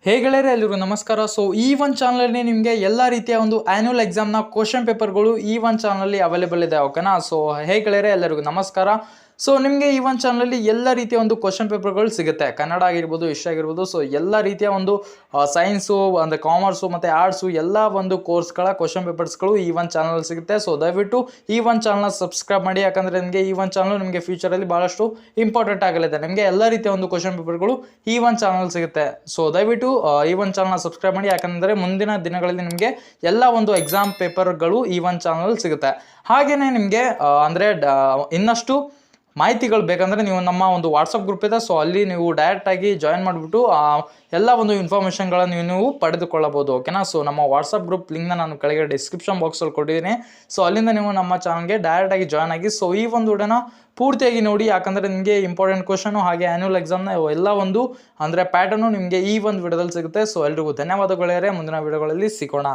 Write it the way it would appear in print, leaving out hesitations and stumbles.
ಹೇ ಗೆಳೆಯರೆ, ಎಲ್ರಿಗೂ ನಮಸ್ಕಾರ. ಸೊ ಈ ಒಂದು ಚಾನಲಲ್ಲಿ ನಿಮಗೆ ಎಲ್ಲ ರೀತಿಯ ಒಂದು ಆ್ಯನ್ಯುವಲ್ ಎಕ್ಸಾಮ್ನ ಕ್ವಶನ್ ಪೇಪರ್ಗಳು ಈ ಒಂದು ಚಾನಲಲ್ಲಿ ಅವೈಲೇಬಲ್ ಇದೆ. ಓಕೆನಾ? ಸೊ ಹೇ ಗೆಳೆಯರೆ, ಎಲ್ಲರಿಗೂ ನಮಸ್ಕಾರ. ಸೊ ನಿಮಗೆ ಈ ಒಂದು ಚಾನಲಲ್ಲಿ ಎಲ್ಲ ರೀತಿಯ ಒಂದು ಕ್ವಶನ್ ಪೇಪರ್ಗಳು ಸಿಗುತ್ತೆ. ಕನ್ನಡ ಆಗಿರ್ಬೋದು, ಹಿಸ್ಟ್ರಿ ಆಗಿರ್ಬೋದು. ಸೊ ಎಲ್ಲ ರೀತಿಯ ಒಂದು ಸೈನ್ಸು, ಅಂದರೆ ಕಾಮರ್ಸು ಮತ್ತು ಆರ್ಟ್ಸು ಎಲ್ಲ ಒಂದು ಕೋರ್ಸ್ಗಳ ಕ್ವಶನ್ ಪೇಪರ್ಸ್ಗಳು ಈ ಒಂದು ಚಾನಲ್ ಸಿಗುತ್ತೆ. ಸೊ ದಯವಿಟ್ಟು ಈ ಒಂದು ಚಾನಲ್ನ ಸಬ್ಸ್ಕ್ರೈಬ್ ಮಾಡಿ, ಯಾಕಂದರೆ ನಿಮಗೆ ಈ ಒಂದು ಚಾನಲ್ ನಿಮಗೆ ಫ್ಯೂಚರಲ್ಲಿ ಭಾಳಷ್ಟು ಇಂಪಾರ್ಟೆಂಟ್ ಆಗಲಿದೆ. ನಿಮಗೆ ಎಲ್ಲ ರೀತಿಯ ಒಂದು ಕ್ವಶನ್ ಪೇಪರ್ಗಳು ಈ ಒಂದು ಚಾನಲ್ ಸಿಗುತ್ತೆ. ಸೊ ದಯವಿಟ್ಟು ಈ ಒಂದು ಚಾನಲ್ನ ಸಬ್ಸ್ಕ್ರೈಬ್ ಮಾಡಿ, ಯಾಕಂದರೆ ಮುಂದಿನ ದಿನಗಳಲ್ಲಿ ನಿಮಗೆ ಎಲ್ಲ ಒಂದು ಎಕ್ಸಾಮ್ ಪೇಪರ್ಗಳು ಈ ಒಂದು ಚಾನಲ್ ಸಿಗುತ್ತೆ. ಹಾಗೆಯೇ ನಿಮಗೆ ಅಂದರೆ ಇನ್ನಷ್ಟು ಮಾಹಿತಿಗಳು ಬೇಕಂದರೆ ನೀವು ನಮ್ಮ ಒಂದು ವಾಟ್ಸಪ್ ಗ್ರೂಪ್ ಇದೆ. ಸೊ ಅಲ್ಲಿ ನೀವು ಡೈರೆಕ್ಟಾಗಿ ಜಾಯಿನ್ ಮಾಡಿಬಿಟ್ಟು ಎಲ್ಲ ಒಂದು ಇನ್ಫಾರ್ಮೇಷನ್ಗಳನ್ನು ನೀವು ಪಡೆದುಕೊಳ್ಳಬಹುದು. ಓಕೆನಾ? ಸೊ ನಮ್ಮ ವಾಟ್ಸಪ್ ಗ್ರೂಪ್ ಲಿಂಕ್ನ ನಾನು ಕೆಳಗೆ ಡಿಸ್ಕ್ರಿಪ್ಷನ್ ಬಾಕ್ಸಲ್ಲಿ ಕೊಟ್ಟಿದ್ದೀನಿ. ಸೊ ಅಲ್ಲಿಂದ ನೀವು ನಮ್ಮ ಚಾನಲ್ಗೆ ಡೈರೆಕ್ಟಾಗಿ ಜಾಯ್ನ್ ಆಗಿ ಸೊ ಈ ಒಂದು ವಿಡಿಯೋನ ಪೂರ್ತಿಯಾಗಿ ನೋಡಿ, ಯಾಕಂದರೆ ನಿಮಗೆ ಇಂಪಾರ್ಟೆಂಟ್ ಕ್ವಶನು ಹಾಗೆ ಆ್ಯನ್ಯುವಲ್ ಎಕ್ಸಾಮ್ನ ಎಲ್ಲ ಒಂದು ಅಂದರೆ ಪ್ಯಾಟರ್ನು ನಿಮಗೆ ಈ ಒಂದು ವಿಡಿಯೋದಲ್ಲಿ ಸಿಗುತ್ತೆ. ಸೊ ಎಲ್ರಿಗೂ ಧನ್ಯವಾದಗಳೇ. ಮುಂದಿನ ವಿಡಿಯೋಗಳಲ್ಲಿ ಸಿಗೋಣ.